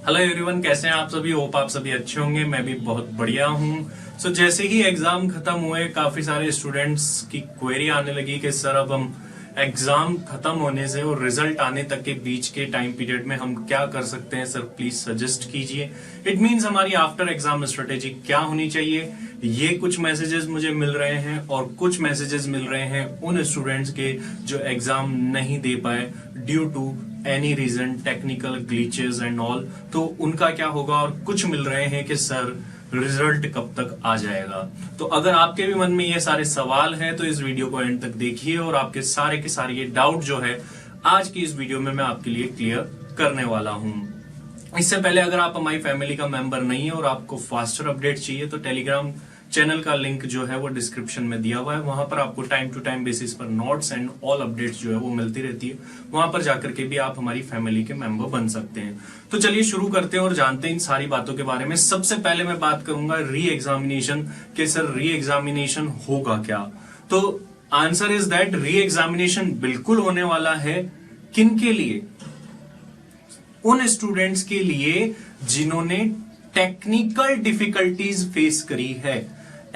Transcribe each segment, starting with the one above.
Hello everyone, कैसे हैं आप सभी। होप आप सभी अच्छे होंगे। मैं भी बहुत बढ़िया हूँ। सो जैसे ही एग्जाम खत्म हुए, काफी सारे स्टूडेंट्स की क्वेरी आने लगी कि सर अब हम एग्जाम खत्म होने से और रिजल्ट आने तक के बीच के टाइम पीरियड में हम क्या कर सकते हैं, सर प्लीज सजेस्ट कीजिए। इट मींस हमारी आफ्टर एग्जाम स्ट्रेटेजी क्या होनी चाहिए। ये कुछ मैसेजेस मुझे मिल रहे हैं और कुछ मैसेजेस मिल रहे हैं उन स्टूडेंट्स के जो एग्जाम नहीं दे पाए due to any reason, technical glitches and all. तो उनका क्या होगा। और कुछ मिल रहे हैं कि सर रिजल्ट कब तक आ जाएगा। तो अगर आपके भी मन में ये सारे सवाल हैं तो इस वीडियो को एंड तक देखिए और आपके सारे के सारे ये डाउट जो है आज की इस वीडियो में मैं आपके लिए क्लियर करने वाला हूं। इससे पहले अगर आप हमारी फैमिली का मेंबर नहीं है और आपको फास्टर अपडेट चाहिए तो टेलीग्राम चैनल का लिंक जो है वो डिस्क्रिप्शन में दिया हुआ है। वहां पर आपको टाइम टू टाइम बेसिस पर नोट्स एंड ऑल अपडेट्स जो है वो मिलती रहती है। वहां पर जाकर के भी आप हमारी फैमिली के मेंबर बन सकते हैं। तो चलिए शुरू करते हैं और जानते हैं इन सारी बातों के बारे में। सबसे पहले मैं बात करूंगा री एग्जामिनेशन के सर री एग्जामिनेशन होगा क्या। तो answer is that re examination बिल्कुल होने वाला है। किन के लिए? उन स्टूडेंट्स के लिए जिन्होंने टेक्निकल डिफिकल्टीज फेस करी है।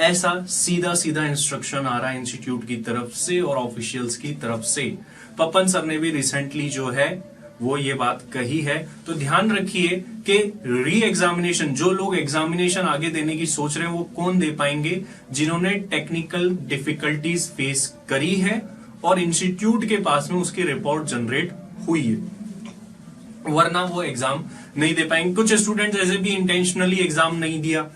ऐसा सीधा सीधा इंस्ट्रक्शन आ रहा है इंस्टीट्यूट की तरफ से और ऑफिशियल्स की तरफ से। पपन सर ने भी रिसेंटली जो है वो ये बात कही है। तो ध्यान रखिए कि री एग्जामिनेशन, जो लोग एग्जामिनेशन आगे देने की सोच रहे हैं वो कौन दे पाएंगे? जिन्होंने टेक्निकल डिफिकल्टीज फेस करी है और इंस्टीट्यूट के पास में उसकी रिपोर्ट जनरेट हुई है, वरना वो एग्जाम नहीं दे पाएंगे। कुछ स्टूडेंट्स ऐसे भी इंटेंशनली एग्जाम नहीं दिया,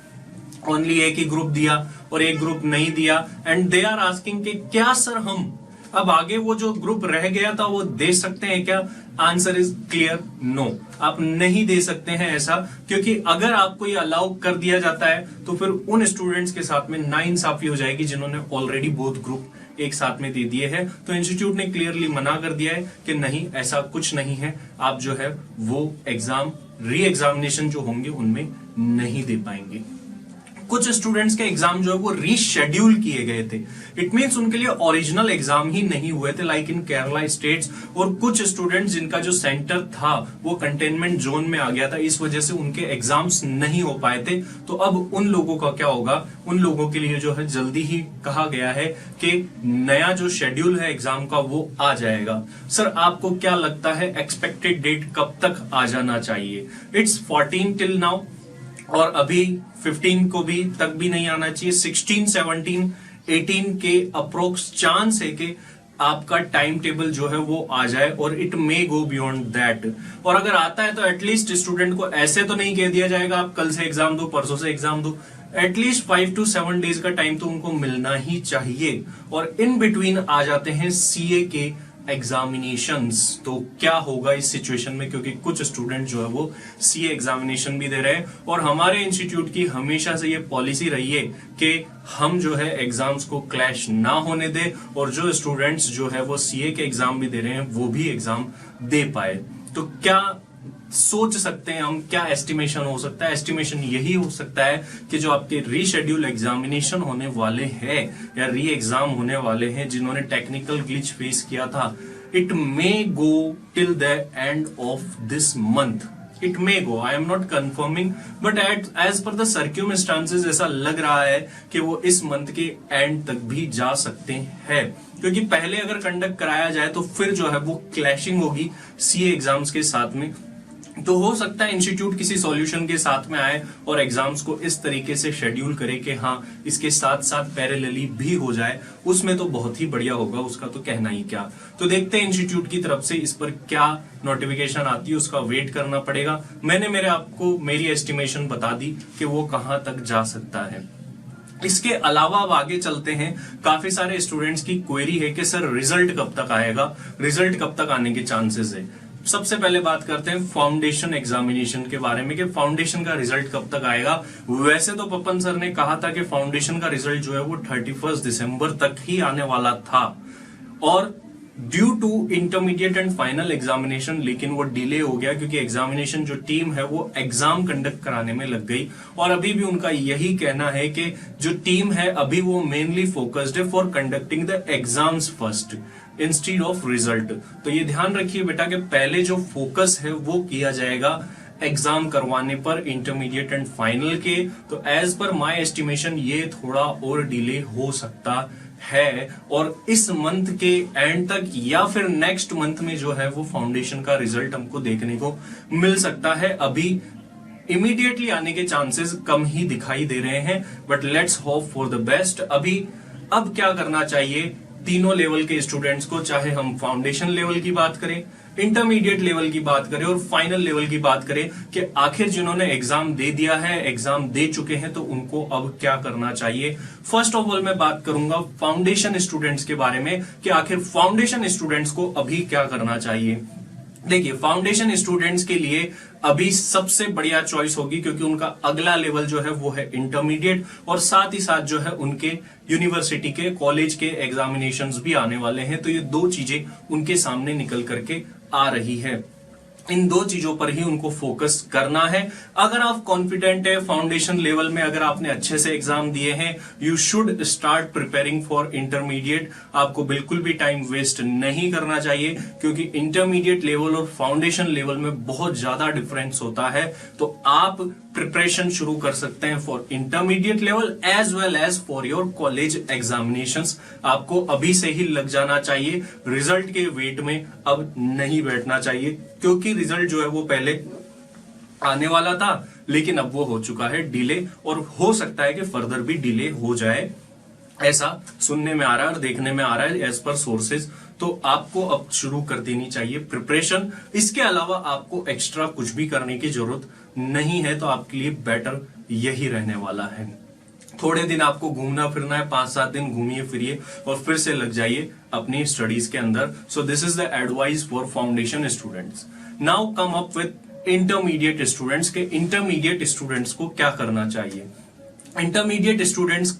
ओनली एक ही ग्रुप दिया और एक ग्रुप नहीं दिया एंड दे आर आस्किंग कि क्या सर हम अब आगे वो जो ग्रुप रह गया था वो दे सकते हैं क्या? आंसर इज क्लियर, नो, आप नहीं दे सकते हैं ऐसा। क्योंकि अगर आपको ये अलाउ कर दिया जाता है तो फिर उन स्टूडेंट्स के साथ में नाइंसाफी हो जाएगी जिन्होंने ऑलरेडी बोथ ग्रुप एक साथ में दे दिए हैं। तो इंस्टीट्यूट ने क्लियरली मना कर दिया है कि नहीं, ऐसा कुछ नहीं है। आप जो है वो एग्जाम री एग्जामिनेशन जो होंगे उनमें नहीं दे पाएंगे। कुछ स्टूडेंट्स के एग्जाम जो है वो रीशेड्यूल किए गए थे। इट मींस उनके लिए ओरिजिनल एग्जाम ही नहीं हुए थे, लाइक इन केरला स्टेट्स। और कुछ स्टूडेंट्स जिनका जो सेंटर था वो कंटेनमेंट जोन में आ गया था, इस वजह से उनके एग्जाम्स नहीं हो पाए थे। तो अब उन लोगों का क्या होगा? उन लोगों के लिए जो है जल्दी ही कहा गया है कि नया जो शेड्यूल है एग्जाम का वो आ जाएगा। सर आपको क्या लगता है एक्सपेक्टेड डेट कब तक आ जाना चाहिए? इट्स 14 टिल नाउ और अभी 15 को भी तक भी नहीं आना चाहिए। 16, 17, 18 के अप्रोक्स चांस है कि आपका टाइम टेबल जो है वो आ जाए और it may go beyond that. और अगर आता है तो एटलीस्ट स्टूडेंट को ऐसे तो नहीं कह दिया जाएगा आप कल से एग्जाम दो, परसों से एग्जाम दो। एटलीस्ट 5 to 7 डेज का टाइम तो उनको मिलना ही चाहिए। और इन बिटवीन आ जाते हैं सीए के एग्जामिनेशंस। तो क्या होगा इस सिचुएशन में? क्योंकि कुछ स्टूडेंट जो है वो सीए एग्जामिनेशन भी दे रहे हैं और हमारे इंस्टीट्यूट की हमेशा से ये पॉलिसी रही है कि हम जो है एग्जाम्स को क्लैश ना होने दे और जो स्टूडेंट्स जो है वो सीए के एग्जाम भी दे रहे हैं वो भी एग्जाम दे पाए। तो क्या सोच सकते हैं हम, क्या एस्टिमेशन हो सकता है? एस्टिमेशन यही हो सकता है कि जो आपके रीशेड्यूल एग्जामिनेशन होने वाले हैं या री एग्जाम होने वाले हैं जिन्होंने टेक्निकल ग्लिच फेस किया था, it may go till the end of this month. It may go, I am not confirming, but as per the circumstances ऐसा लग रहा है कि वो इस मंथ के एंड तक भी जा सकते हैं। क्योंकि पहले अगर कंडक्ट कराया जाए तो फिर जो है वो क्लैशिंग होगी सीए एग्जाम्स के साथ में। तो हो सकता है इंस्टीट्यूट किसी सॉल्यूशन के साथ में आए और एग्जाम्स को इस तरीके से शेड्यूल करे कि हाँ इसके साथ साथ पैरेलली भी हो जाए। उसमें तो बहुत ही बढ़िया होगा, उसका तो कहना ही क्या। तो देखते हैं इंस्टीट्यूट की तरफ से इस पर क्या नोटिफिकेशन आती है, उसका वेट करना पड़ेगा। मैंने आपको मेरी एस्टिमेशन बता दी कि वो कहां तक जा सकता है। इसके अलावा अब आगे चलते हैं। काफी सारे स्टूडेंट्स की क्वेरी है कि सर रिजल्ट कब तक आएगा, रिजल्ट कब तक आने के चांसेस है। सबसे पहले बात करते हैं फाउंडेशन एग्जामिनेशन के बारे में कि फाउंडेशन का रिजल्ट कब तक आएगा। वैसे तो पपन सर ने कहा था कि फाउंडेशन का रिजल्ट जो है वो 31 दिसंबर तक ही आने वाला था और due to intermediate and final examination, लेकिन वो डिले हो गया क्योंकि एग्जामिनेशन जो टीम है वो एग्जाम कंडक्ट कराने में लग गई। और अभी भी उनका यही कहना है कि जो टीम है अभी वो मेनली फोकस्ड है for conducting the exams first instead of result. तो ये ध्यान रखिए बेटा कि पहले जो फोकस है वो किया जाएगा एग्जाम करवाने पर इंटरमीडिएट एंड फाइनल के, तो एज पर माय एस्टिमेशन ये थोड़ा और डिले हो सकता है और इस मंथ के एंड तक या फिर नेक्स्ट मंथ में जो है वो फाउंडेशन का रिजल्ट हमको देखने को मिल सकता है। अभी इमीडिएटली आने के चांसेस कम ही दिखाई दे रहे हैं, but let's hope for the best. अब क्या करना चाहिए तीनों लेवल के स्टूडेंट्स को, चाहे हम फाउंडेशन लेवल की बात करें, इंटरमीडिएट लेवल की बात करें और फाइनल लेवल की बात करें, कि आखिर जिन्होंने एग्जाम दे दिया है, एग्जाम दे चुके हैं, तो उनको अब क्या करना चाहिए। फर्स्ट ऑफ ऑल मैं बात करूंगा फाउंडेशन स्टूडेंट्स के बारे में कि आखिर फाउंडेशन स्टूडेंट्स को अभी क्या करना चाहिए। देखिए, फाउंडेशन स्टूडेंट्स के लिए अभी सबसे बढ़िया चॉइस होगी, क्योंकि उनका अगला लेवल जो है वो है इंटरमीडिएट और साथ ही साथ जो है उनके यूनिवर्सिटी के कॉलेज के एग्जामिनेशंस भी आने वाले हैं। तो ये दो चीजें उनके सामने निकल करके आ रही है, इन दो चीजों पर ही उनको फोकस करना है। अगर आप कॉन्फिडेंट है फाउंडेशन लेवल में, अगर आपने अच्छे से एग्जाम दिए हैं, you should start preparing for intermediate. आपको बिल्कुल भी टाइम वेस्ट नहीं करना चाहिए, क्योंकि इंटरमीडिएट लेवल और फाउंडेशन लेवल में बहुत ज्यादा डिफरेंस होता है। तो आप प्रिपरेशन शुरू कर सकते हैं for intermediate level as well as for your college examinations. आपको अभी से ही लग जाना चाहिए, रिजल्ट के वेट में अब नहीं बैठना चाहिए, क्योंकि रिजल्ट जो है वो पहले आने वाला था लेकिन अब वो हो चुका है डिले, और हो सकता है कि फर्दर भी डिले हो जाए, ऐसा सुनने में आ रहा है और देखने में आ रहा है एज पर सोर्सेज। तो आपको अब शुरू कर देनी चाहिए प्रिपरेशन। इसके अलावा आपको एक्स्ट्रा कुछ भी करने की जरूरत नहीं है, तो आपके लिए बेटर यही रहने वाला है। थोड़े दिन आपको घूमना फिरना है, 5-7 दिन घूमिए फिरिए और फिर से लग जाइए अपनी स्टडीज के अंदर। So this is the advice for foundation students. Now come up with intermediate students के इंटरमीडिएट स्टूडेंट्स को क्या करना चाहिए। इंटरमीडिएट स्टूडेंट्स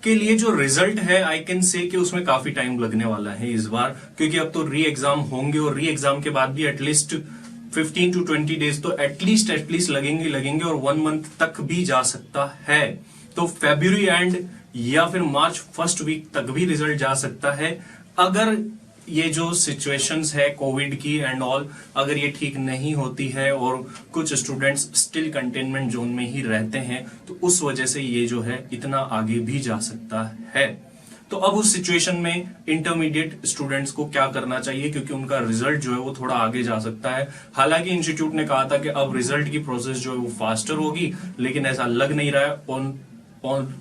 के लिए जो रिजल्ट है, आई कैन से कि उसमें काफी टाइम लगने वाला है इस बार, क्योंकि अब तो री एग्जाम होंगे और री एग्जाम के बाद भी एटलीस्ट 15 to 20 डेज तो एटलीस्ट लगेंगे और 1 मंथ तक भी जा सकता है। तो फरवरी एंड या फिर मार्च फर्स्ट वीक तक भी रिजल्ट जा सकता है। अगर ये जो सिचुएशंस है कोविड की एंड ऑल, अगर ये ठीक नहीं होती है और कुछ स्टूडेंट्स स्टिल कंटेनमेंट जोन में ही रहते हैं, तो उस वजह से ये जो है इतना आगे भी जा सकता है। तो अब उस सिचुएशन में इंटरमीडिएट स्टूडेंट्स को क्या करना चाहिए, क्योंकि उनका रिजल्ट जो है वो थोड़ा आगे जा सकता है। हालांकि इंस्टीट्यूट ने कहा था कि अब रिजल्ट की प्रोसेस जो है वो फास्टर होगी, लेकिन ऐसा लग नहीं रहा है।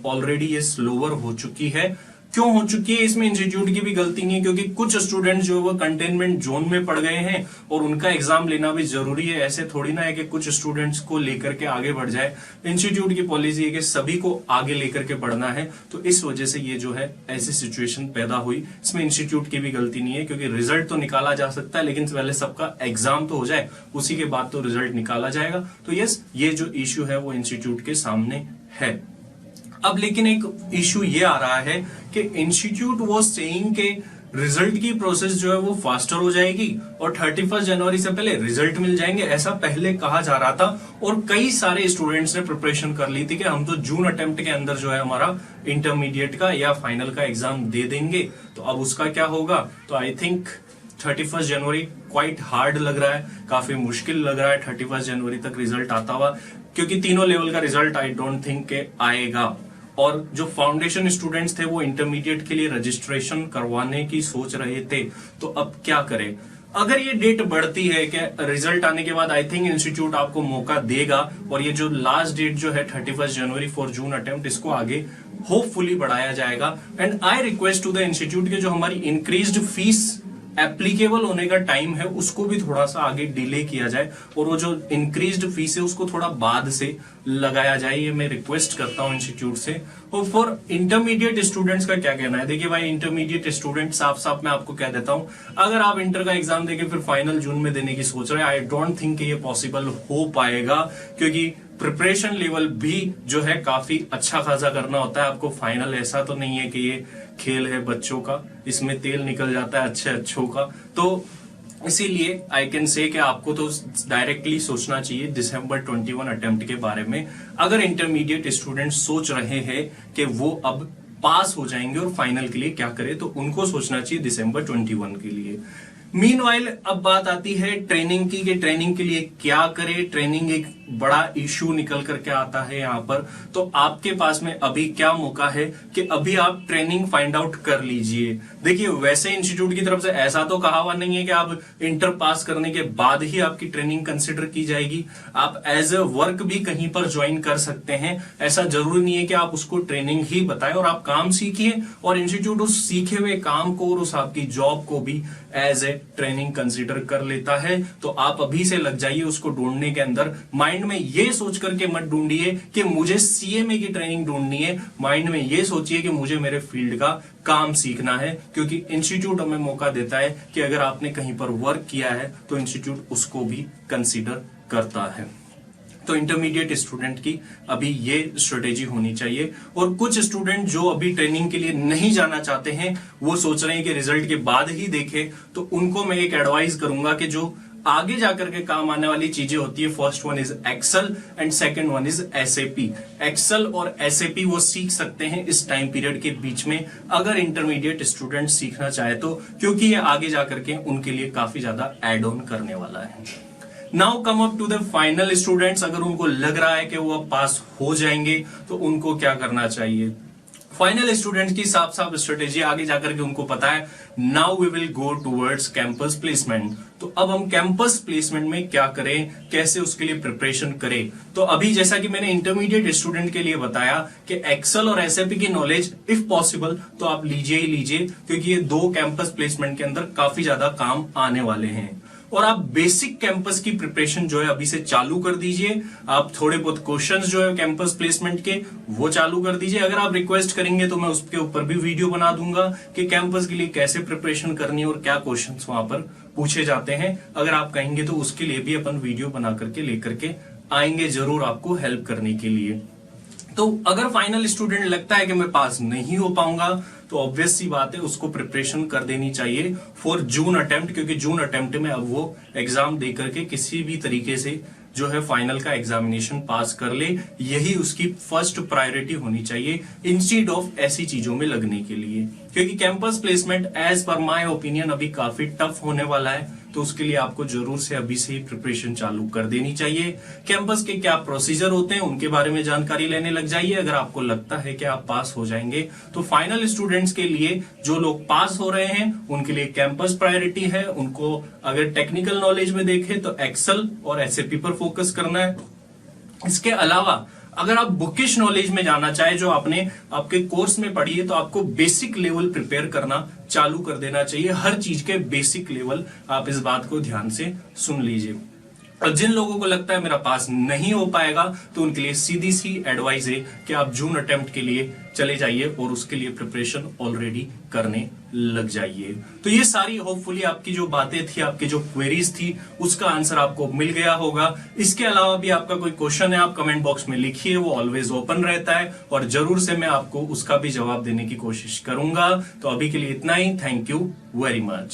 ऑलरेडी ये स्लोअर हो चुकी है। क्यों हो चुकी है, इसमें इंस्टीट्यूट की भी गलती नहीं है, क्योंकि कुछ स्टूडेंट जो है वो कंटेनमेंट जोन में पड़ गए हैं और उनका एग्जाम लेना भी जरूरी है। ऐसे थोड़ी ना है कि कुछ स्टूडेंट्स को लेकर के आगे बढ़ जाए। इंस्टीट्यूट की पॉलिसी है कि सभी को आगे लेकर के बढ़ना है, तो इस वजह से ये जो है ऐसी सिचुएशन पैदा हुई। इसमें इंस्टीट्यूट की भी गलती नहीं है, क्योंकि रिजल्ट तो निकाला जा सकता है, लेकिन पहले सबका एग्जाम तो हो जाए, उसी के बाद तो रिजल्ट निकाला जाएगा। तो यस, ये जो इश्यू है वो इंस्टीट्यूट के सामने है। अब लेकिन एक इश्यू ये आ रहा है कि इंस्टीट्यूट वो सेइंग के रिजल्ट की प्रोसेस जो है वो फास्टर हो जाएगी और 31 जनवरी से पहले रिजल्ट मिल जाएंगे, ऐसा पहले कहा जा रहा था। और कई सारे स्टूडेंट्स ने प्रिपरेशन कर ली थी कि हम तो जून अटेम्प्ट के अंदर जो है हमारा इंटरमीडिएट का या फाइनल का एग्जाम दे देंगे। तो अब उसका क्या होगा, तो I think 31 January quite hard लग रहा है, काफी मुश्किल लग रहा है 31 जनवरी तक रिजल्ट आता हुआ, क्योंकि तीनों लेवल का रिजल्ट आई डोंट थिंक के आएगा। और जो फाउंडेशन स्टूडेंट्स थे वो इंटरमीडिएट के लिए रजिस्ट्रेशन करवाने की सोच रहे थे, तो अब क्या करें। अगर ये डेट बढ़ती है कि रिजल्ट आने के बाद, आई थिंक इंस्टीट्यूट आपको मौका देगा और ये जो लास्ट डेट जो है 31 जनवरी फॉर जून अटेम्प्ट, इसको आगे होपफुली बढ़ाया जाएगा। And I request to the institute के जो हमारी इंक्रीज्ड फीस एप्लीकेबल होने का टाइम है उसको भी थोड़ा सा आगे डिले किया जाए और वो जो इंक्रीज्ड फीस है उसको थोड़ा बाद से लगाया जाए, ये मैं रिक्वेस्ट करता हूं इंस्टीट्यूट से। और फॉर इंटरमीडिएट स्टूडेंट्स का क्या कहना है, देखिए भाई, इंटरमीडिएट स्टूडेंट साफ साफ मैं आपको कह देता हूं, अगर आप इंटर का एग्जाम देके फिर फाइनल जून में देने की सोच रहे हैं, आई डोंट थिंक ये पॉसिबल हो पाएगा, क्योंकि प्रिपरेशन लेवल भी जो है काफी अच्छा खासा करना होता है आपको। फाइनल ऐसा तो नहीं है कि ये खेल है बच्चों का, इसमें तेल निकल जाता है अच्छों का। तो इसीलिए आई कैन से कि आपको तो डायरेक्टली सोचना चाहिए दिसंबर 21 अटेम्प्ट के बारे में। अगर इंटरमीडिएट स्टूडेंट सोच रहे हैं कि वो अब पास हो जाएंगे और फाइनल के लिए क्या करें, तो उनको सोचना चाहिए दिसंबर 21 के लिए। मीनवाइल अब बात आती है ट्रेनिंग की, कि ट्रेनिंग के लिए क्या करें। ट्रेनिंग एक बड़ा इशू निकल करके आता है यहाँ पर। तो आपके पास में अभी क्या मौका है कि अभी आप ट्रेनिंग फाइंड आउट कर लीजिए। देखिए, वैसे इंस्टीट्यूट की तरफ से ऐसा तो कहा हुआ नहीं है कि आप इंटर पास करने के बाद ही आपकी ट्रेनिंग कंसिडर की जाएगी। आप एज ए वर्क भी कहीं पर ज्वाइन कर सकते हैं। ऐसा जरूरी नहीं है कि आप उसको ट्रेनिंग ही बताएं, और आप काम सीखिए और इंस्टीट्यूट उस सीखे हुए काम को और उस आपकी जॉब को भी एज ए ट्रेनिंग कंसीडर कर लेता है। तो आप अभी से लग जाइए उसको ढूंढने के अंदर। माइंड में ये सोच करके मत ढूंढिए कि मुझे सीएमए की ट्रेनिंग ढूंढनी है। माइंड में ये सोचिए कि मुझे मेरे फील्ड का काम सीखना है, क्योंकि इंस्टीट्यूट हमें मौका देता है कि अगर आपने कहीं पर वर्क किया है तो इंस्टीट्यूट उसको भी कंसीडर करता है। तो इंटरमीडिएट स्टूडेंट की अभी ये स्ट्रेटेजी होनी चाहिए। और कुछ स्टूडेंट जो अभी ट्रेनिंग के लिए नहीं जाना चाहते हैं, वो सोच रहे हैं कि रिजल्ट के बाद ही देखें, तो उनको मैं एक एडवाइस करूंगा कि जो आगे जाकर के काम आने वाली चीजें होती है, first one is Excel and second one is SAP. Excel और एसएपी वो सीख सकते हैं इस टाइम पीरियड के बीच में, अगर इंटरमीडिएट स्टूडेंट सीखना चाहे तो, क्योंकि ये आगे जाकर के उनके लिए काफी ज्यादा एड ऑन करने वाला है। Now come up to the final students. अगर उनको लग रहा है कि वो अब पास हो जाएंगे तो उनको क्या करना चाहिए। फाइनल स्टूडेंट्स की साफ साफ स्ट्रेटेजी आगे जाकर के उनको पता है। Now we will go towards campus placement. तो अब हम कैंपस प्लेसमेंट में क्या करें, कैसे उसके लिए प्रिपरेशन करें। तो अभी जैसा कि मैंने इंटरमीडिएट स्टूडेंट के लिए बताया कि एक्सेल और एसएपी की नॉलेज इफ पॉसिबल तो आप लीजिए ही लीजिए, क्योंकि ये दो कैंपस प्लेसमेंट के अंदर काफी ज्यादा काम आने वाले हैं। और आप बेसिक कैंपस की प्रिपरेशन जो है अभी से चालू कर दीजिए। आप थोड़े बहुत क्वेश्चंस जो है कैंपस प्लेसमेंट के वो चालू कर दीजिए। अगर आप रिक्वेस्ट करेंगे तो मैं उसके ऊपर भी वीडियो बना दूंगा कि कैंपस के लिए कैसे प्रिपरेशन करनी है और क्या क्वेश्चंस वहां पर पूछे जाते हैं। अगर आप कहेंगे तो उसके लिए भी अपन वीडियो बना करके लेकर के आएंगे, जरूर आपको हेल्प करने के लिए। तो अगर फाइनल स्टूडेंट लगता है कि मैं पास नहीं हो पाऊंगा, तो ऑब्वियस सी बात है उसको प्रिपरेशन कर देनी चाहिए फॉर जून अटेम्प्ट, क्योंकि जून अटेम्प्ट में अब वो एग्जाम दे करके किसी भी तरीके से जो है फाइनल का एग्जामिनेशन पास कर ले। यही उसकी फर्स्ट प्रायोरिटी होनी चाहिए इंस्टीड ऑफ ऐसी चीजों में लगने के लिए, क्योंकि campus placement as per my opinion अभी काफी टफ होने वाला है। तो उसके लिए आपको जरूर से अभी से ही प्रिपरेशन चालू कर देनी चाहिए। कैंपस के क्या प्रोसीजर होते हैं उनके बारे में जानकारी लेने लग जाइए। अगर आपको लगता है कि आप पास हो जाएंगे, तो फाइनल स्टूडेंट्स के लिए, जो लोग पास हो रहे हैं उनके लिए कैंपस प्रायोरिटी है। उनको अगर टेक्निकल नॉलेज में देखें तो एक्सेल और एसएपी पर फोकस करना है। इसके अलावा अगर आप बुकिश नॉलेज में जाना चाहे, जो आपने आपके कोर्स में पढ़ी है, तो आपको बेसिक लेवल प्रिपेयर करना चालू कर देना चाहिए। हर चीज के बेसिक लेवल, आप इस बात को ध्यान से सुन लीजिए। और जिन लोगों को लगता है मेरा पास नहीं हो पाएगा, तो उनके लिए सीधी सी एडवाइस है कि आप जून अटेम्प्ट के लिए चले जाइए और उसके लिए प्रिपरेशन ऑलरेडी करने लग जाइए। तो ये सारी होपफुली आपकी जो बातें थी, आपकी जो क्वेरीज थी, उसका आंसर आपको मिल गया होगा। इसके अलावा भी आपका कोई क्वेश्चन है, आप कमेंट बॉक्स में लिखिए, वो ऑलवेज ओपन रहता है और जरूर से मैं आपको उसका भी जवाब देने की कोशिश करूंगा। तो अभी के लिए इतना ही। Thank you very much.